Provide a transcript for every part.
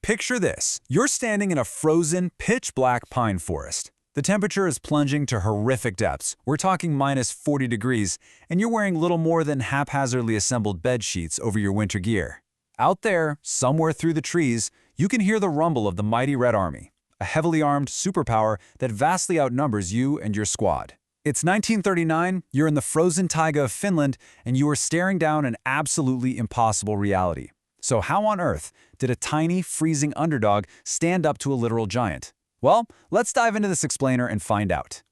Picture this. You're standing in a frozen, pitch-black pine forest. The temperature is plunging to horrific depths. We're talking minus 40 degrees, and you're wearing little more than haphazardly assembled bed sheets over your winter gear. Out there, somewhere through the trees, you can hear the rumble of the mighty Red Army, a heavily armed superpower that vastly outnumbers you and your squad. It's 1939, you're in the frozen taiga of Finland, and you are staring down an absolutely impossible reality. So how on earth did a tiny, freezing underdog stand up to a literal giant? Well, let's dive into this explainer and find out.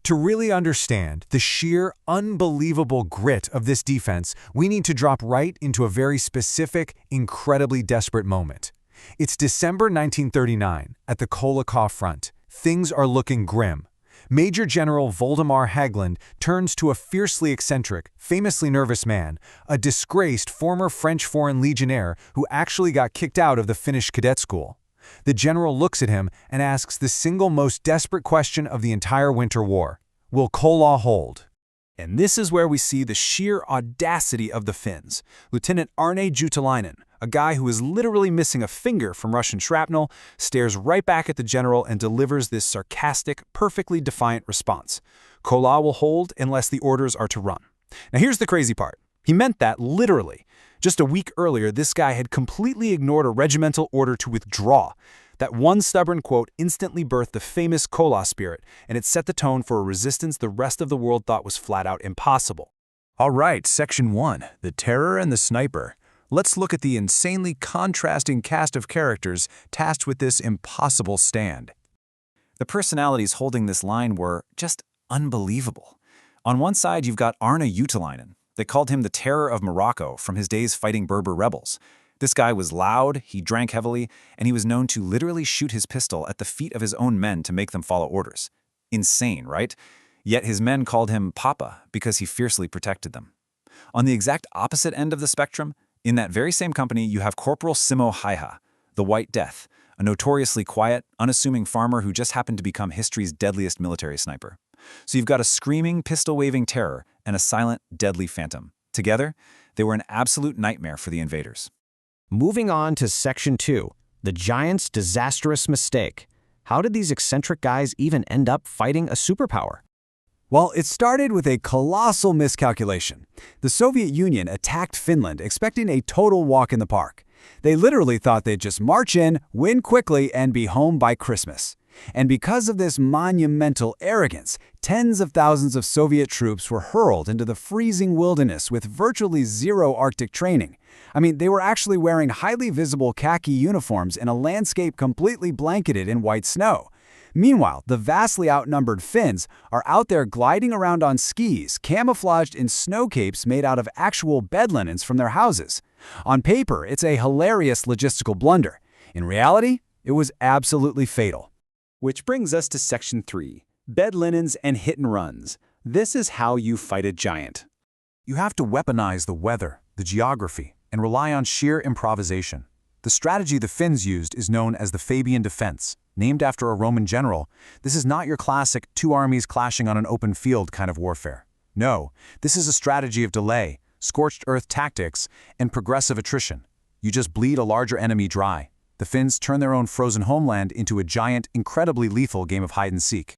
To really understand the sheer, unbelievable grit of this defense, we need to drop right into a very specific, incredibly desperate moment. It's December 1939, at the Kollaa front. Things are looking grim. Major General Voldemar Hägglund turns to a fiercely eccentric, famously nervous man, a disgraced former French Foreign Legionnaire who actually got kicked out of the Finnish cadet school. The general looks at him and asks the single most desperate question of the entire Winter War. Will Kollaa hold? And this is where we see the sheer audacity of the Finns. Lieutenant Aarne Juutilainen, a guy who is literally missing a finger from Russian shrapnel, stares right back at the general and delivers this sarcastic, perfectly defiant response. Kollaa will hold unless the orders are to run. Now here's the crazy part. He meant that literally. Just a week earlier, this guy had completely ignored a regimental order to withdraw. That one stubborn quote instantly birthed the famous Kollaa spirit, and it set the tone for a resistance the rest of the world thought was flat out impossible. All right, Section 1, the Terror and the Sniper. Let's look at the insanely contrasting cast of characters tasked with this impossible stand. The personalities holding this line were just unbelievable. On one side, you've got Aarne Juutilainen. They called him the Terror of Morocco from his days fighting Berber rebels. This guy was loud, he drank heavily, and he was known to literally shoot his pistol at the feet of his own men to make them follow orders. Insane, right? Yet his men called him Papa because he fiercely protected them. On the exact opposite end of the spectrum, in that very same company, you have Corporal Simo Häyhä, the White Death, a notoriously quiet, unassuming farmer who just happened to become history's deadliest military sniper. So you've got a screaming, pistol-waving terror and a silent, deadly phantom. Together, they were an absolute nightmare for the invaders. Moving on to Section 2, the Giant's Disastrous Mistake. How did these eccentric guys even end up fighting a superpower? Well, it started with a colossal miscalculation. The Soviet Union attacked Finland expecting a total walk in the park. They literally thought they'd just march in, win quickly, and be home by Christmas. And because of this monumental arrogance, tens of thousands of Soviet troops were hurled into the freezing wilderness with virtually zero Arctic training. I mean, they were actually wearing highly visible khaki uniforms in a landscape completely blanketed in white snow. Meanwhile, the vastly outnumbered Finns are out there gliding around on skis, camouflaged in snow capes made out of actual bed linens from their houses. On paper, it's a hilarious logistical blunder. In reality, it was absolutely fatal. Which brings us to Section 3, bed linens and hit and runs. This is how you fight a giant. You have to weaponize the weather, the geography, and rely on sheer improvisation. The strategy the Finns used is known as the Fabian defense. Named after a Roman general, this is not your classic two armies clashing on an open field kind of warfare. No, this is a strategy of delay, scorched earth tactics, and progressive attrition. You just bleed a larger enemy dry. The Finns turn their own frozen homeland into a giant, incredibly lethal game of hide-and-seek.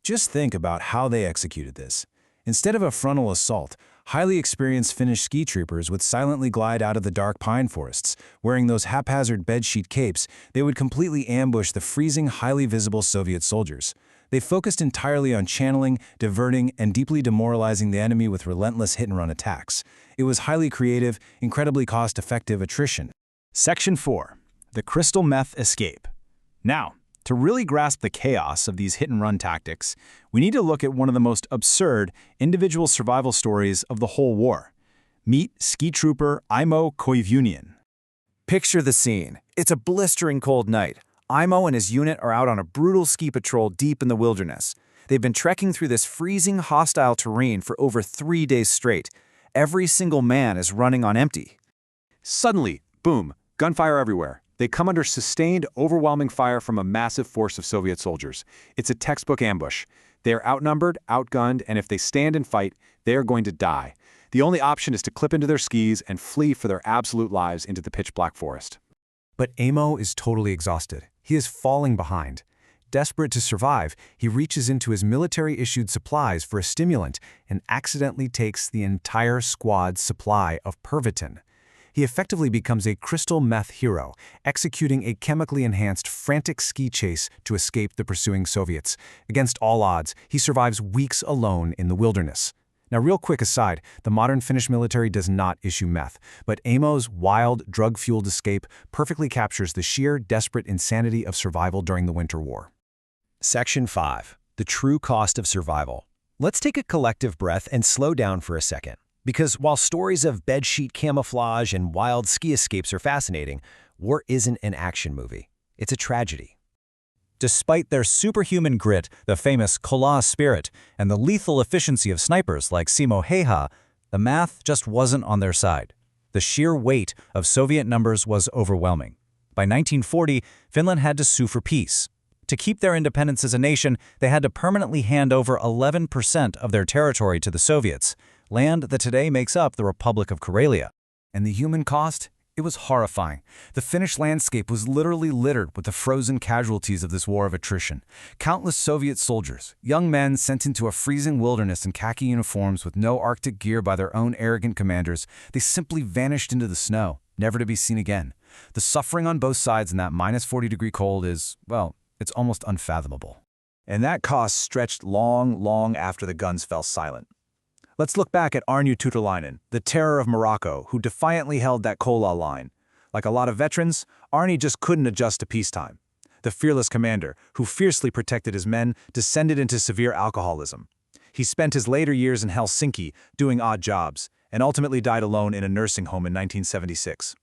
Just think about how they executed this. Instead of a frontal assault, highly experienced Finnish ski troopers would silently glide out of the dark pine forests. Wearing those haphazard bedsheet capes, they would completely ambush the freezing, highly visible Soviet soldiers. They focused entirely on channeling, diverting, and deeply demoralizing the enemy with relentless hit-and-run attacks. It was highly creative, incredibly cost-effective attrition. Section 4. The Crystal Meth Escape. Now, to really grasp the chaos of these hit-and-run tactics, we need to look at one of the most absurd individual survival stories of the whole war. Meet ski trooper Aimo Koivunen. Picture the scene. It's a blistering cold night. Aimo and his unit are out on a brutal ski patrol deep in the wilderness. They've been trekking through this freezing, hostile terrain for over 3 days straight. Every single man is running on empty. Suddenly, boom, gunfire everywhere. They come under sustained, overwhelming fire from a massive force of Soviet soldiers. It's a textbook ambush. They are outnumbered, outgunned, and if they stand and fight, they are going to die. The only option is to clip into their skis and flee for their absolute lives into the pitch-black forest. But Aimo is totally exhausted. He is falling behind. Desperate to survive, he reaches into his military-issued supplies for a stimulant and accidentally takes the entire squad's supply of Pervitin. He effectively becomes a crystal meth hero, executing a chemically enhanced frantic ski chase to escape the pursuing Soviets. Against all odds, he survives weeks alone in the wilderness. Now, real quick aside, the modern Finnish military does not issue meth, but Aimo's wild, drug-fueled escape perfectly captures the sheer, desperate insanity of survival during the Winter War. Section 5. The true cost of survival. Let's take a collective breath and slow down for a second. Because while stories of bedsheet camouflage and wild ski escapes are fascinating, war isn't an action movie. It's a tragedy. Despite their superhuman grit, the famous Kollaa spirit, and the lethal efficiency of snipers like Simo Häyhä, the math just wasn't on their side. The sheer weight of Soviet numbers was overwhelming. By 1940, Finland had to sue for peace. To keep their independence as a nation, they had to permanently hand over 11% of their territory to the Soviets, land that today makes up the Republic of Karelia. And the human cost? It was horrifying. The Finnish landscape was literally littered with the frozen casualties of this war of attrition. Countless Soviet soldiers, young men sent into a freezing wilderness in khaki uniforms with no Arctic gear by their own arrogant commanders, they simply vanished into the snow, never to be seen again. The suffering on both sides in that minus 40-degree cold is, well, it's almost unfathomable. And that cost stretched long after the guns fell silent. Let's look back at Aarne Juutilainen, the terror of Morocco, who defiantly held that Kollaa line. Like a lot of veterans, Aarne just couldn't adjust to peacetime. The fearless commander, who fiercely protected his men, descended into severe alcoholism. He spent his later years in Helsinki doing odd jobs, and ultimately died alone in a nursing home in 1976.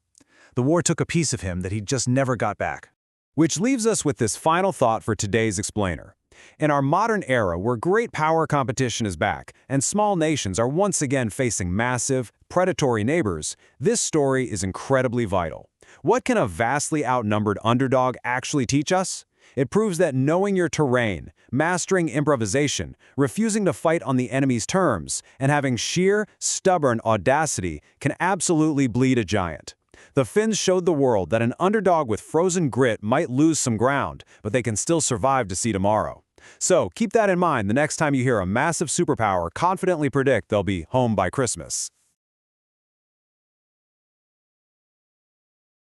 The war took a piece of him that he just never got back. Which leaves us with this final thought for today's explainer. In our modern era where great power competition is back and small nations are once again facing massive, predatory neighbors, this story is incredibly vital. What can a vastly outnumbered underdog actually teach us? It proves that knowing your terrain, mastering improvisation, refusing to fight on the enemy's terms, and having sheer, stubborn audacity can absolutely bleed a giant. The Finns showed the world that an underdog with frozen grit might lose some ground, but they can still survive to see tomorrow. So keep that in mind the next time you hear a massive superpower confidently predict they'll be home by Christmas.